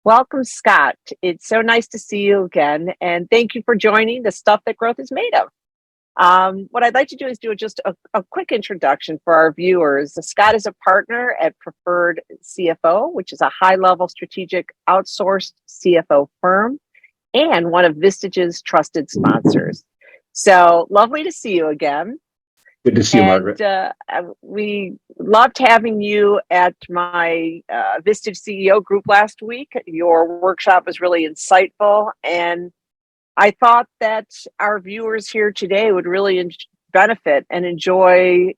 Welcome, Scott. It's so nice to see you again, and thank you for joining the Stuff That Growth is Made of. What I'd like to do is do just a quick introduction for our viewers. Scott is a partner at Preferred CFO, which is a high-level strategic outsourced CFO firm and one of Vistage's trusted sponsors. So lovely to see you again. Good to see you, Margaret. We loved having you at my Vistage CEO group last week. Your workshop was really insightful, and I thought that our viewers here today would really benefit and enjoy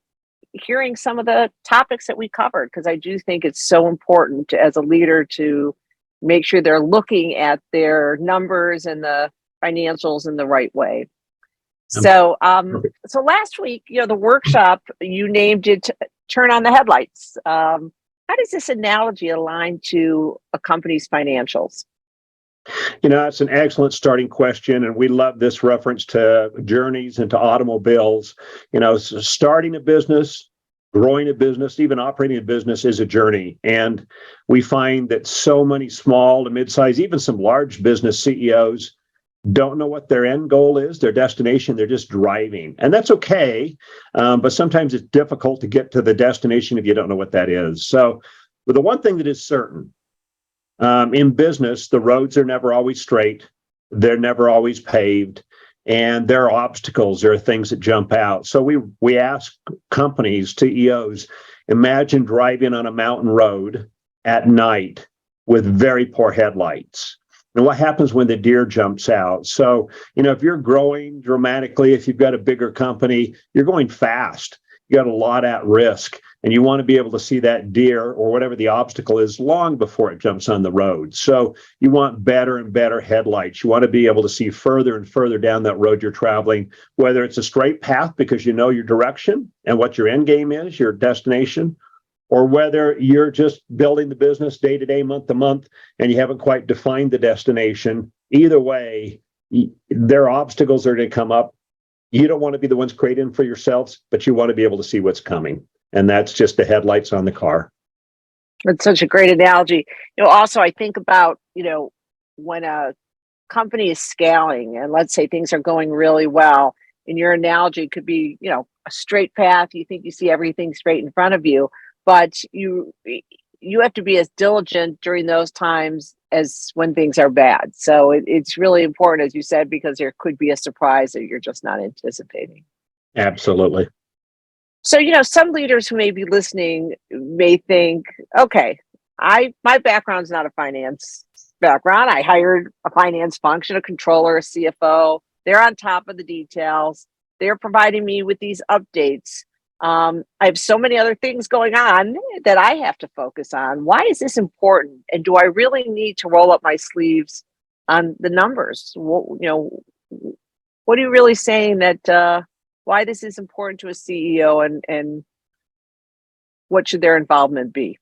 hearing some of the topics that we covered, because I do think it's so important as a leader to make sure they're looking at their numbers and the financials in the right way. So last week, the workshop, you named it Turn on the Headlights. How does this analogy align to a company's financials? It's an excellent starting question, and we love this reference to journeys and to automobiles. Starting a business, growing a business, even operating a business is a journey. And we find that so many small to mid-size, even some large business CEOs don't know what their end goal is, their destination. They're just driving. And that's okay. But sometimes it's difficult to get to the destination if you don't know what that is. So the one thing that is certain, in business, the roads are never always straight. They're never always paved. And there are obstacles. There are things that jump out. So we ask companies, CEOs, imagine driving on a mountain road at night with very poor headlights. And what happens when the deer jumps out? So, if you're growing dramatically, if you've got a bigger company, you're going fast. You got a lot at risk, and you want to be able to see that deer or whatever the obstacle is long before it jumps on the road. So you want better and better headlights. You want to be able to see further and further down that road you're traveling, whether it's a straight path because you know your direction and what your end game is, your destination, or whether you're just building the business day to day, month to month, and you haven't quite defined the destination. Either way, there are obstacles that are going to come up. You don't want to be the ones creating for yourselves, but you want to be able to see what's coming. And that's just the headlights on the car. That's such a great analogy. Also, I think about, when a company is scaling and let's say things are going really well, and your analogy could be, a straight path. You think you see everything straight in front of you. But you have to be as diligent during those times as when things are bad. So it's really important, as you said, because there could be a surprise that you're just not anticipating. Absolutely. So, some leaders who may be listening may think, okay, my background's not a finance background. I hired a finance function, a controller, a CFO. They're on top of the details. They're providing me with these updates. I have so many other things going on that I have to focus on. Why is this important? And do I really need to roll up my sleeves on the numbers? What are you really saying that why this is important to a CEO and what should their involvement be?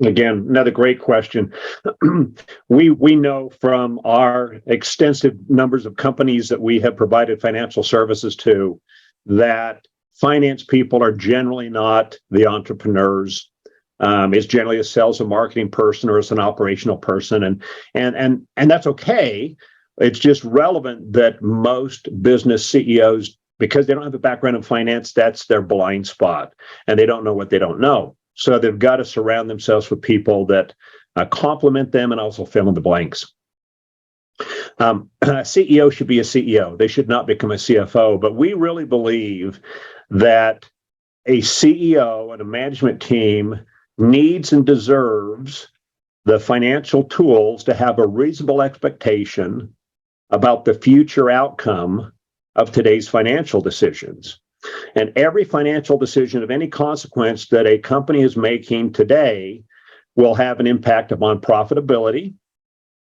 Again, another great question. We know from our extensive numbers of companies that we have provided financial services to that finance people are generally not the entrepreneurs. It's generally a sales and marketing person or it's an operational person, and that's okay. It's just relevant that most business CEOs, because they don't have a background in finance, that's their blind spot, and they don't know what they don't know. So they've got to surround themselves with people that complement them and also fill in the blanks. A CEO should be a CEO. They should not become a CFO. But we really believe that a CEO and a management team needs and deserves the financial tools to have a reasonable expectation about the future outcome of today's financial decisions. And every financial decision of any consequence that a company is making today will have an impact upon profitability,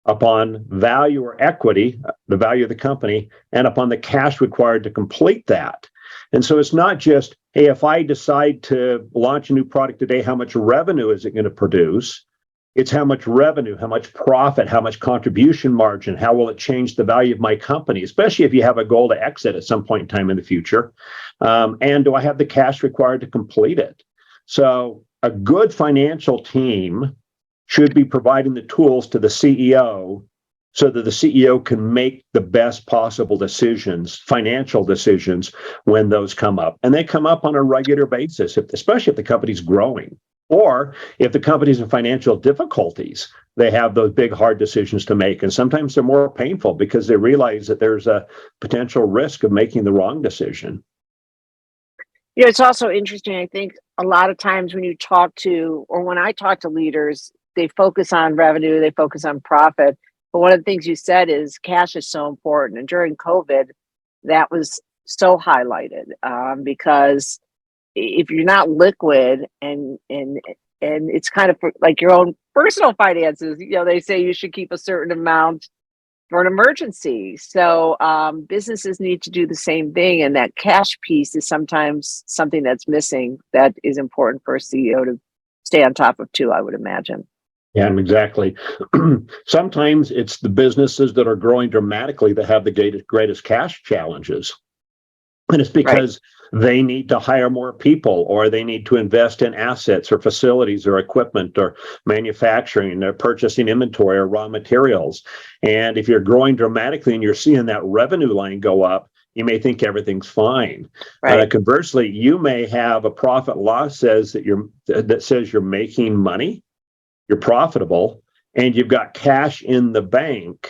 upon value or equity, the value of the company, and upon the cash required to complete that. And so it's not just, hey, if I decide to launch a new product today, how much revenue is it going to produce? It's how much revenue, how much profit, how much contribution margin, how will it change the value of my company, especially if you have a goal to exit at some point in time in the future. And do I have the cash required to complete it? So a good financial team should be providing the tools to the CEO so that the CEO can make the best possible decisions, financial decisions, when those come up. And they come up on a regular basis, especially if the company's growing. Or if the company's in financial difficulties, they have those big, hard decisions to make. And sometimes they're more painful because they realize that there's a potential risk of making the wrong decision. Yeah, it's also interesting. I think a lot of times when you talk to, or when I talk to leaders, they focus on revenue, they focus on profit. But one of the things you said is cash is so important. And during COVID, that was so highlighted because if you're not liquid and it's kind of like your own personal finances, they say you should keep a certain amount for an emergency. So businesses need to do the same thing, and that cash piece is sometimes something that's missing that is important for a CEO to stay on top of too, I would imagine. Yeah, exactly. Sometimes it's the businesses that are growing dramatically that have the greatest cash challenges. And it's because they need to hire more people, or they need to invest in assets or facilities or equipment or manufacturing or purchasing inventory or raw materials. And if you're growing dramatically and you're seeing that revenue line go up, you may think everything's fine. Conversely, you may have a profit loss that says you're making money, you're profitable, and you've got cash in the bank,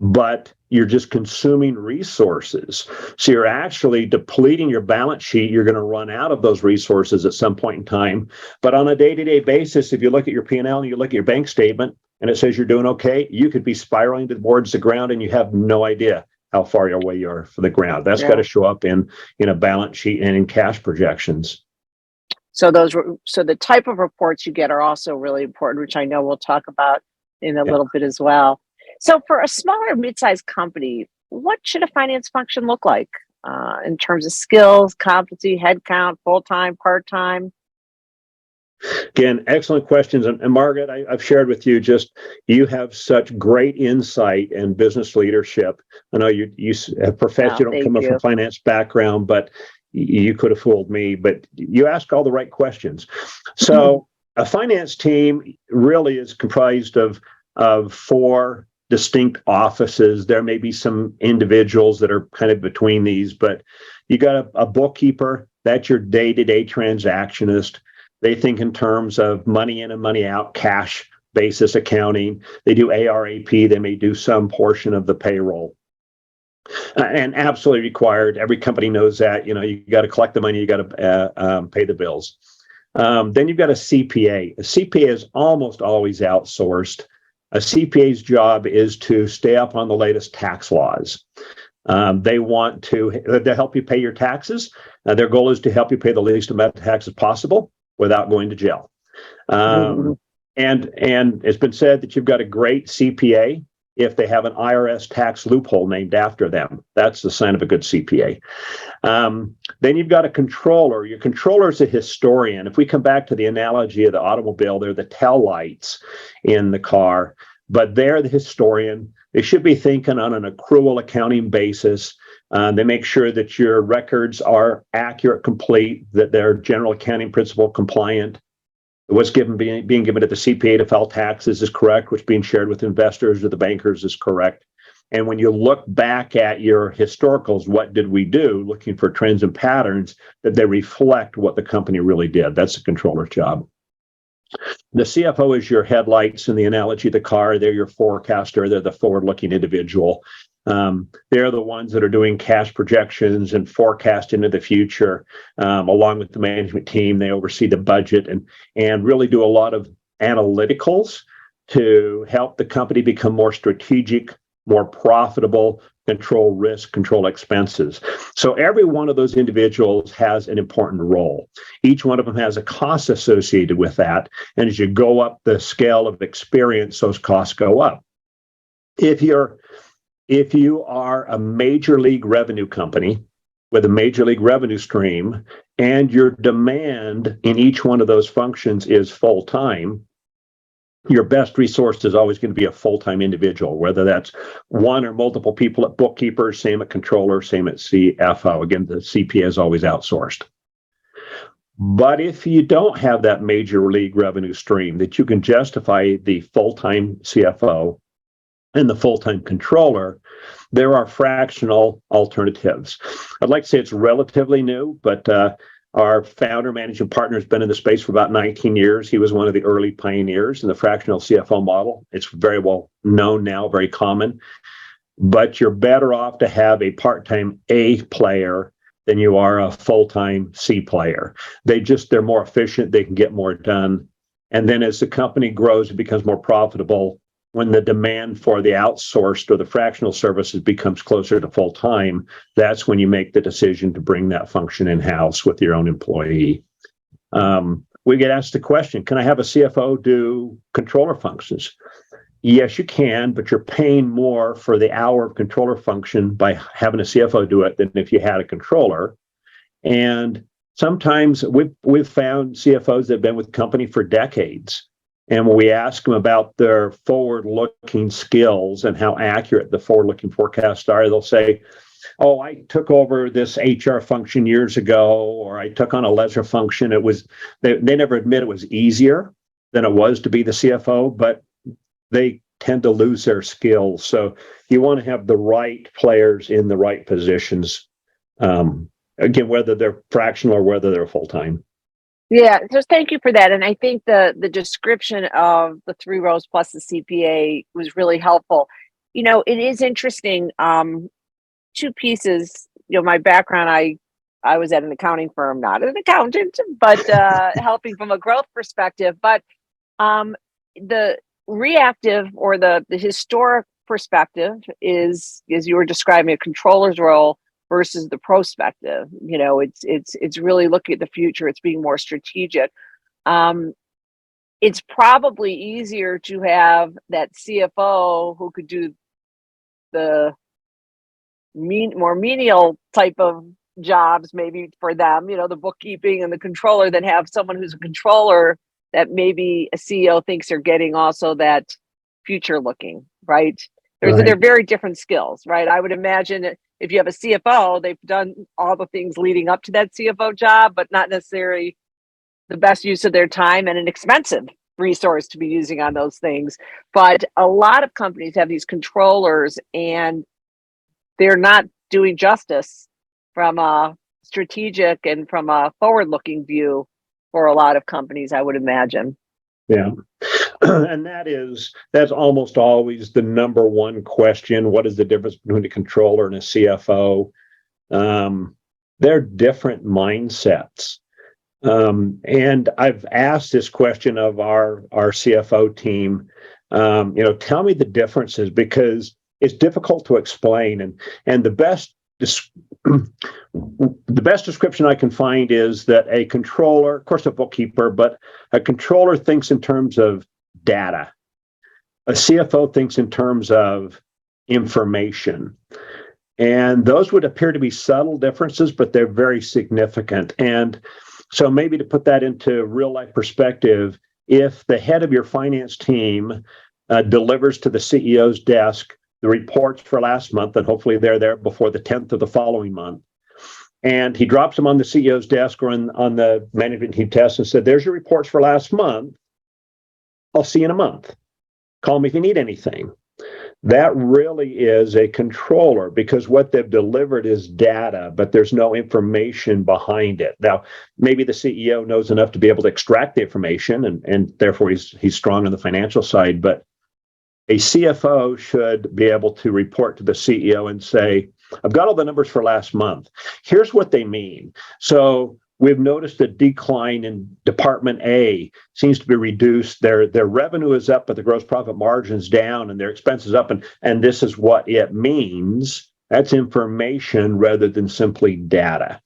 but you're just consuming resources. So you're actually depleting your balance sheet. You're going to run out of those resources at some point in time. But on a day-to-day basis, if you look at your P&L and you look at your bank statement and it says you're doing okay, you could be spiraling towards the ground and you have no idea how far away you are from the ground. That's got to show up in a balance sheet and in cash projections. So the type of reports you get are also really important, which I know we'll talk about in a little bit as well. So for a smaller mid-sized company, what should a finance function look like in terms of skills, competency, headcount, full-time, part-time? Again, excellent questions. And Margaret, I've shared with you you have such great insight and business leadership. I know you have professional, you don't come from a finance background, but you could have fooled me, but you ask all the right questions. So a finance team really is comprised of four distinct offices. There may be some individuals that are kind of between these, but you got a bookkeeper, that's your day-to-day transactionist. They think in terms of money in and money out, cash basis accounting. They do ARAP, they may do some portion of the payroll. And absolutely required. Every company knows that. You got to collect the money, you got to pay the bills. Then you've got a CPA. A CPA is almost always outsourced. A CPA's job is to stay up on the latest tax laws. They want to help you pay your taxes. Their goal is to help you pay the least amount of taxes possible without going to jail. And it's been said that you've got a great CPA if they have an IRS tax loophole named after them. That's the sign of a good CPA. Then you've got a controller. Your controller is a historian. If we come back to the analogy of the automobile, they're the tail lights in the car, but they're the historian. They should be thinking on an accrual accounting basis. They make sure that your records are accurate, complete, that they're general accounting principle compliant. What's being given to the CPA to file taxes is correct. What's being shared with investors or the bankers is correct. And when you look back at your historicals, what did we do? Looking for trends and patterns that they reflect what the company really did. That's the controller's job. The CFO is your headlights in the analogy of the car. They're your forecaster. They're the forward-looking individual. They're the ones that are doing cash projections and forecast into the future. Along with the management team, they oversee the budget and really do a lot of analyticals to help the company become more strategic, more profitable, control risk, control expenses. So every one of those individuals has an important role. Each one of them has a cost associated with that. And as you go up the scale of experience, those costs go up. If you are a major league revenue company with a major league revenue stream and your demand in each one of those functions is full-time, your best resource is always going to be a full-time individual, whether that's one or multiple people at bookkeeper, same at controller, same at CFO. Again, the CPA is always outsourced. But if you don't have that major league revenue stream that you can justify the full-time CFO and the full-time controller, there are fractional alternatives. I'd like to say it's relatively new, but our founder, managing partner, has been in the space for about 19 years. He was one of the early pioneers in the fractional CFO model. It's very well known now, very common. But you're better off to have a part-time A player than you are a full-time C player. They're more efficient. They can get more done. And then as the company grows, it becomes more profitable. When the demand for the outsourced or the fractional services becomes closer to full-time, that's when you make the decision to bring that function in-house with your own employee. We get asked the question, can I have a CFO do controller functions? Yes, you can, but you're paying more for the hour of controller function by having a CFO do it than if you had a controller. And sometimes we've found CFOs that have been with the company for decades. And when we ask them about their forward-looking skills and how accurate the forward-looking forecasts are, they'll say, oh, I took over this HR function years ago, or I took on a lesser function. They never admit it was easier than it was to be the CFO, but they tend to lose their skills. So you want to have the right players in the right positions, again, whether they're fractional or whether they're full-time. Yeah, just thank you for that. And I think the description of the 3 rows plus the CPA was really helpful. It is interesting. 2 pieces. My background, I was at an accounting firm, not an accountant, but helping from a growth perspective. But the reactive or the historic perspective is you were describing a controller's role versus the prospective. It's really looking at the future. It's being more strategic. It's probably easier to have that CFO who could do the more menial type of jobs, maybe for them, the bookkeeping and the controller, than have someone who's a controller that maybe a CEO thinks they're getting also that future looking, right? They're very different skills, right? I would imagine if you have a CFO, they've done all the things leading up to that CFO job, but not necessarily the best use of their time and an expensive resource to be using on those things. But a lot of companies have these controllers, and they're not doing justice from a strategic and from a forward-looking view for a lot of companies, I would imagine. Yeah. And that's almost always the number one question. What is the difference between a controller and a CFO? They're different mindsets. And I've asked this question of our CFO team, tell me the differences, because it's difficult to explain. And the best description I can find is that a controller, of course, a bookkeeper, but a controller thinks in terms of data. A CFO thinks in terms of information. And those would appear to be subtle differences, but they're very significant. And so maybe to put that into real life perspective, if the head of your finance team delivers to the CEO's desk the reports for last month, and hopefully they're there before the 10th of the following month, and he drops them on the CEO's desk or on the management team test and said, there's your reports for last month. I'll see you in a month. Call me if you need anything. That really is a controller, because what they've delivered is data, but there's no information behind it. Now, maybe the CEO knows enough to be able to extract the information, and therefore he's strong on the financial side, but a CFO should be able to report to the CEO and say, I've got all the numbers for last month. Here's what they mean. So we've noticed a decline in Department A seems to be reduced. Their revenue is up, but the gross profit margin's down, and their expenses up. And this is what it means. That's information rather than simply data.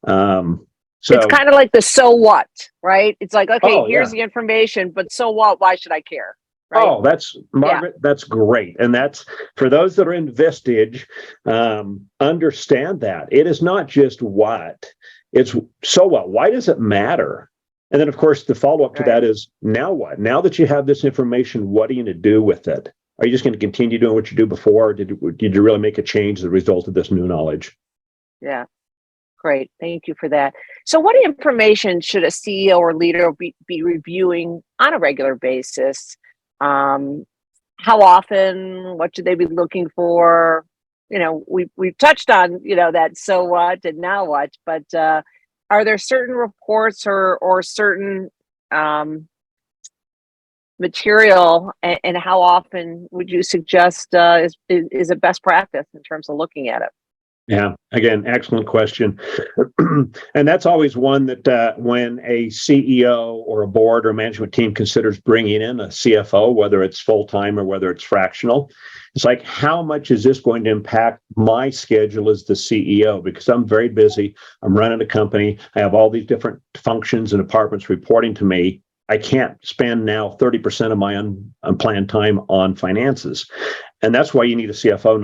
So it's kind of like the so what, right? It's like, okay, here's the yeah. information, but so what? Why should I care? Right? Oh, that's Margaret. Yeah. That's great. And that's for those that are in Vistage, understand that it is not just what, it's so what. Why does it matter? And then, of course, the follow-up to that is, now what? Now that you have this information, what are you going to do with it? Are you just going to continue doing what you do before? Or did you really make a change as a result of this new knowledge? Yeah, Great. Thank you for that. So what information should a CEO or leader be reviewing on a regular basis? Um, how often? What should they be looking for? We've touched on, that so what and now what, but are there certain reports or certain um, material, and how often would you suggest is a best practice in terms of looking at it? Yeah, again, excellent question. And that's always one that when a CEO or a board or management team considers bringing in a CFO, whether it's full time or whether it's fractional, it's like, how much is this going to impact my schedule as the CEO? Because I'm very busy. I'm running a company. I have all these different functions and departments reporting to me. I can't spend now 30% of my unplanned time on finances. And that's why you need a CFO,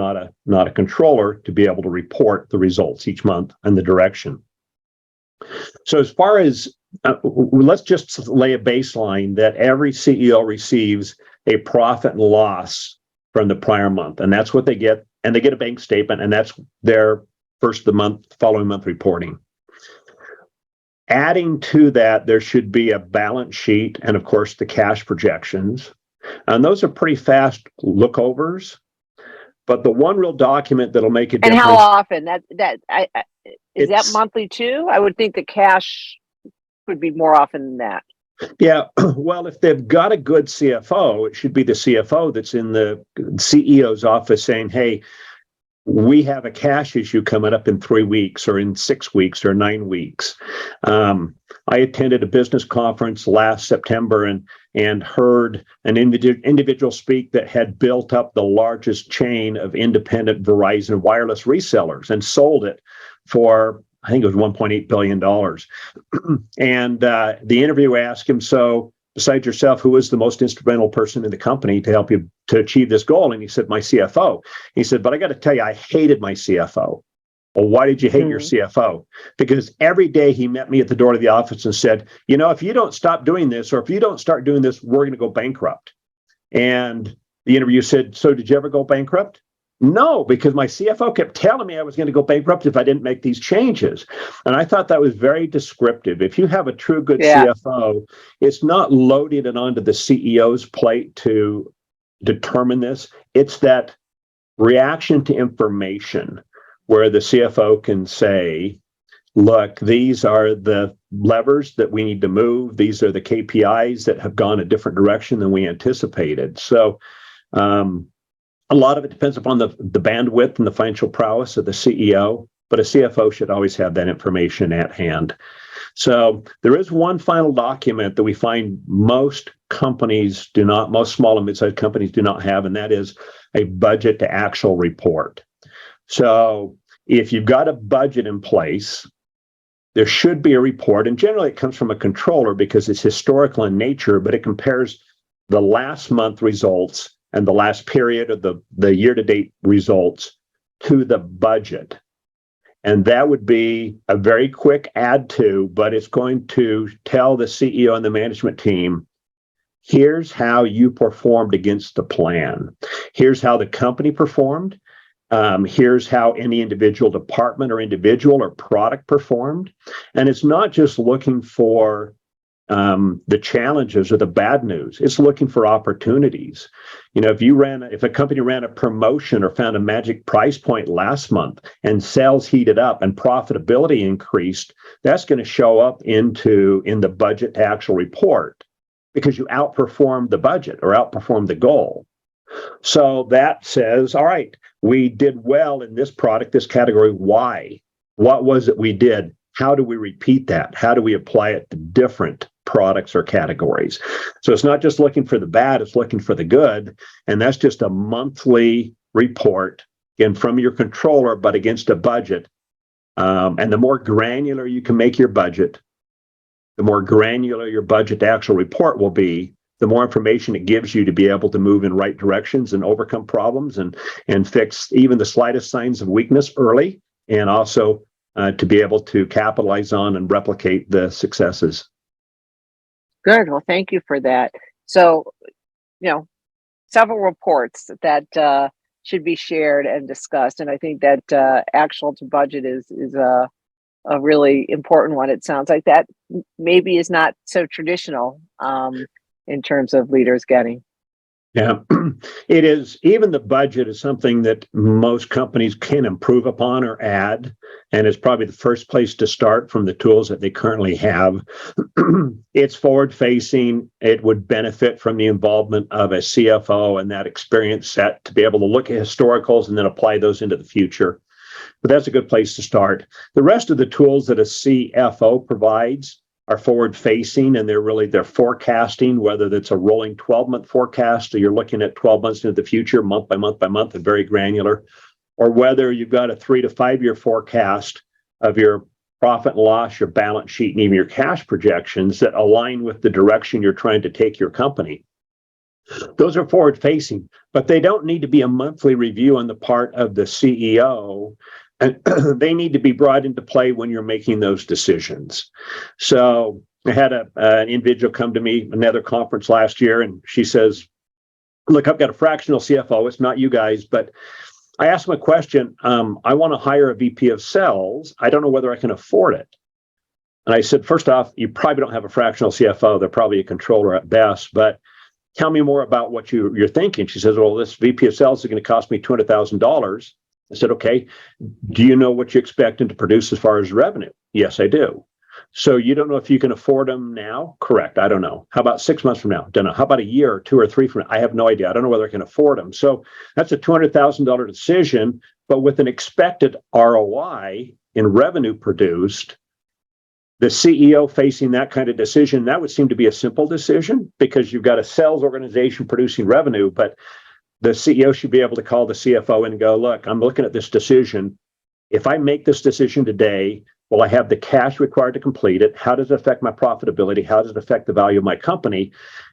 not a controller, to be able to report the results each month and the direction. So as far as let's just lay a baseline that every CEO receives a profit and loss from the prior month, and that's what they get, and they get a bank statement, and that's their first the month following month reporting. Adding to that, there should be a balance sheet and, of course, the cash projections. And those are pretty fast lookovers. But the one real document that'll make a And difference. how often? Is that It's monthly too? I would think the cash would be more often than that. Yeah, well, if they've got a good CFO, it should be the CFO that's in the CEO's office saying, hey, we have a cash issue coming up in 3 weeks or in 6 weeks or 9 weeks. I attended a business conference last September and heard an individual speak that had built up the largest chain of independent Verizon wireless resellers and sold it for, I think it was $1.8 billion. And the interviewer asked him, so besides yourself, who is the most instrumental person in the company to help you to achieve this goal? And he said, my CFO. He said, but I got to tell you, I hated my CFO. Well, why did you hate your CFO? Because every day he met me at the door of the office and said, if you don't stop doing this, or if you don't start doing this, we're going to go bankrupt. And the interviewer said, so did you ever go bankrupt? No, because my CFO kept telling me I was going to go bankrupt if I didn't make these changes. And I thought that was very descriptive. If you have a true good CFO, it's not loaded it onto the CEO's plate to determine this. It's that reaction to information where the CFO can say, look, these are the levers that we need to move. These are the KPIs that have gone a different direction than we anticipated. So, a lot of it depends upon the bandwidth and the financial prowess of the CEO, but a CFO should always have that information at hand. So there is one final document that we find most companies do not, most small and mid-sized companies do not have, and that is a budget to actual report. So if you've got a budget in place, there should be a report, and generally it comes from a controller because it's historical in nature, but it compares the last month results and the last period of the year-to-date results to the budget. And that would be a very quick add to, but it's going to tell the CEO and the management team, here's how you performed against the plan. Here's how the company performed. Here's how any individual department or individual or product performed. And it's not just looking for the challenges or the bad news. It's looking for opportunities. If a company ran a promotion or found a magic price point last month and sales heated up and profitability increased, that's going to show up in the budget to actual report because you outperformed the budget or outperformed the goal. So that says, all right, we did well in this product, this category. Why? What was it we did? How do we repeat that? How do we apply it to different products or categories? So it's not just looking for the bad, it's looking for the good. And that's just a monthly report, again, from your controller, but against a budget. And the more granular you can make your budget, the more granular your budget to actual report will be, the more information it gives you to be able to move in right directions and overcome problems and fix even the slightest signs of weakness early, and also to be able to capitalize on and replicate the successes. Good. Well, thank you for that. So, several reports that should be shared and discussed, and I think that actual to budget is a really important one. It sounds like that maybe is not so traditional in terms of leaders getting. Yeah, it is. Even the budget is something that most companies can improve upon or add, and is probably the first place to start from the tools that they currently have. It's forward facing. It would benefit from the involvement of a CFO and that experience set to be able to look at historicals and then apply those into the future. But that's a good place to start. The rest of the tools that a CFO provides are forward facing, and they're forecasting, whether that's a rolling 12-month forecast or you're looking at 12 months into the future, month by month by month, and very granular, or whether you've got a 3 to 5 year forecast of your profit and loss, your balance sheet, and even your cash projections that align with the direction you're trying to take your company. Those are forward facing, but they don't need to be a monthly review on the part of the CEO. And they need to be brought into play when you're making those decisions. So I had an individual come to me, another conference last year, and she says, look, I've got a fractional CFO. It's not you guys, but I asked him a question. I want to hire a VP of sales. I don't know whether I can afford it. And I said, first off, you probably don't have a fractional CFO. They're probably a controller at best, but tell me more about what you're thinking. She says, well, this VP of sales is going to cost me $200,000. I said, okay, do you know what you expect him to produce as far as revenue? Yes, I do. So you don't know if you can afford them now? Correct. I don't know. How about 6 months from now? Don't know. How about a year or 2 or 3 from now? I have no idea. I don't know whether I can afford them. So that's a $200,000 decision, but with an expected ROI in revenue produced, the CEO facing that kind of decision, that would seem to be a simple decision because you've got a sales organization producing revenue, but the CEO should be able to call the CFO and go, look, I'm looking at this decision. If I make this decision today, will I have the cash required to complete it? How does it affect my profitability? How does it affect the value of my company?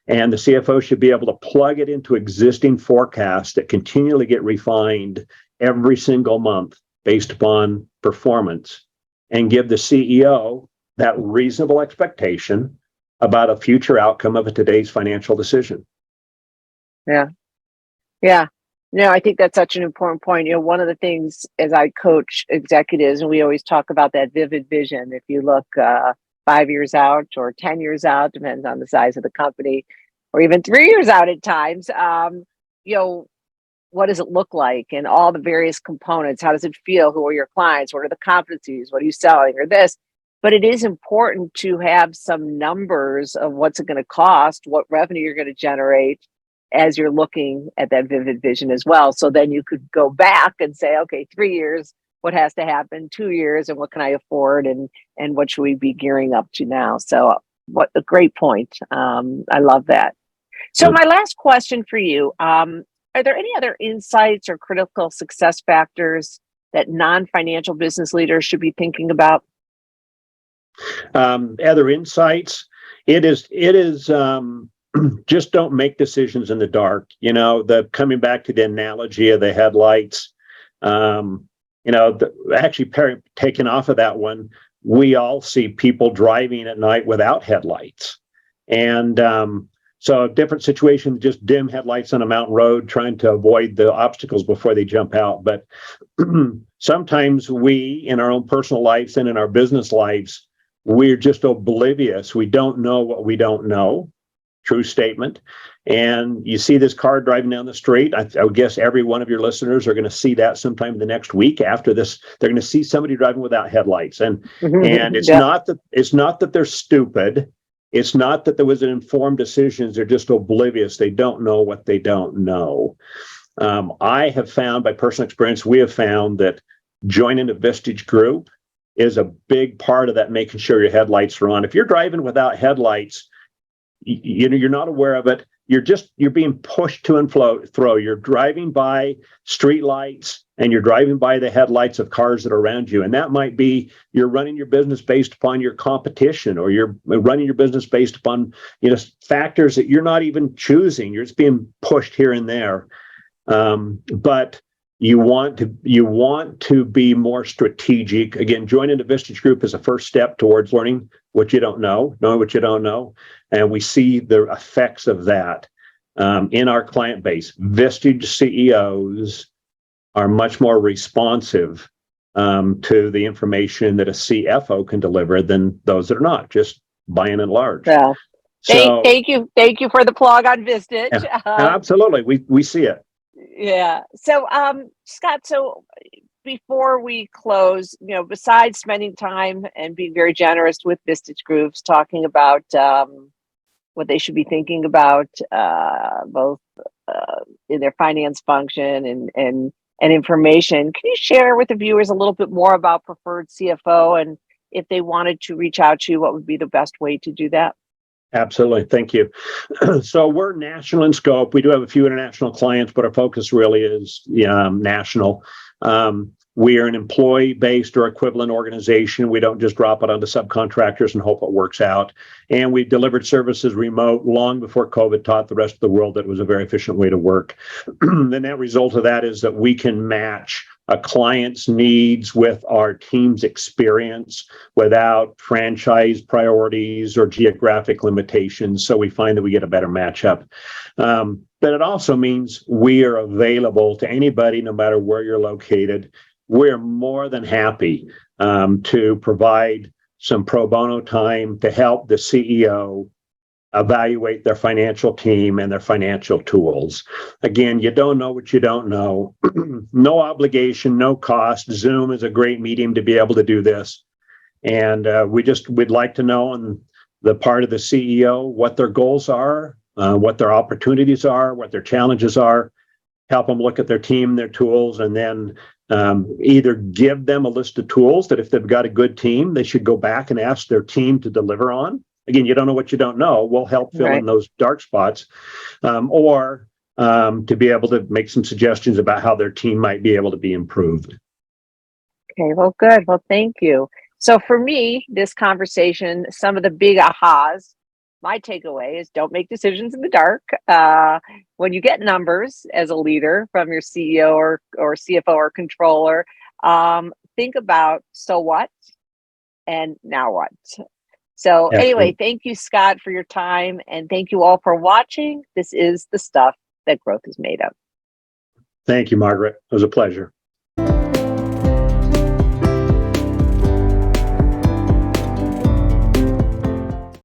And the CFO should be able to plug it into existing forecasts that continually get refined every single month based upon performance and give the CEO that reasonable expectation about a future outcome of today's financial decision. Yeah. Yeah. No, I think that's such an important point. One of the things as I coach executives, and we always talk about that vivid vision. If you look 5 years out or 10 years out, depends on the size of the company, or even 3 years out at times, what does it look like and all the various components? How does it feel? Who are your clients? What are the competencies? What are you selling or this? But it is important to have some numbers of what's it going to cost, what revenue you're going to generate, as you're looking at that vivid vision as well. So then you could go back and say, okay, 3 years, what has to happen? 2 years, and what can I afford? And what should we be gearing up to now? So what a great point. I love that. So my last question for you, are there any other insights or critical success factors that non-financial business leaders should be thinking about? Other insights, it is just don't make decisions in the dark. Coming back to the analogy of the headlights, actually taking off of that one, we all see people driving at night without headlights. And so a different situation, just dim headlights on a mountain road, trying to avoid the obstacles before they jump out. But sometimes we, in our own personal lives and in our business lives, we're just oblivious. We don't know what we don't know. True statement. And you see this car driving down the street. I would guess every one of your listeners are going to see that sometime in the next week after this. They're going to see somebody driving without headlights. And it's not that they're stupid. It's not that there was an informed decision. They're just oblivious. They don't know what they don't know. I have found, by personal experience, we have found that joining a Vistage group is a big part of that, making sure your headlights are on. If you're driving without headlights, you're not aware of it. You're being pushed to and fro. You're driving by street lights and you're driving by the headlights of cars that are around you. And that might be you're running your business based upon your competition, or you're running your business based upon factors that you're not even choosing. You're just being pushed here and there. But you want to be more strategic. Again, joining a Vistage group is a first step towards learning what you don't know, knowing what you don't know. And we see the effects of that in our client base. Vistage CEOs are much more responsive to the information that a CFO can deliver than those that are not, just by and large. Well, So thank you for the plug on Vistage. yeah, absolutely, we see it. Yeah. So, Scott, so before we close, besides spending time and being very generous with Vistage groups, talking about what they should be thinking about, both in their finance function and information, can you share with the viewers a little bit more about Preferred CFO, and if they wanted to reach out to you, what would be the best way to do that? Absolutely. Thank you. So we're national in scope. We do have a few international clients, but our focus really is national. We are an employee-based or equivalent organization. We don't just drop it onto subcontractors and hope it works out. And we delivered services remote long before COVID taught the rest of the world that it was a very efficient way to work. The net result of that is that we can match a client's needs with our team's experience without franchise priorities or geographic limitations. So we find that we get a better matchup. But it also means we are available to anybody, no matter where you're located. We're more than happy to provide some pro bono time to help the CEO evaluate their financial team and their financial tools. Again, you don't know what you don't know. No obligation, no cost. Zoom is a great medium to be able to do this. And we'd like to know on the part of the CEO what their goals are, what their opportunities are, what their challenges are, help them look at their team, their tools, and then either give them a list of tools that if they've got a good team, they should go back and ask their team to deliver on. Again, you don't know what you don't know. We'll help fill in those dark spots, or to be able to make some suggestions about how their team might be able to be improved. Okay, well, good. Well, thank you. So for me, this conversation, some of the big ahas, my takeaway is don't make decisions in the dark. When you get numbers as a leader from your CEO or CFO or controller, think about, so what and now what? So anyway, thank you, Scott, for your time, and thank you all for watching. This is the stuff that growth is made of. Thank you, Margaret. It was a pleasure.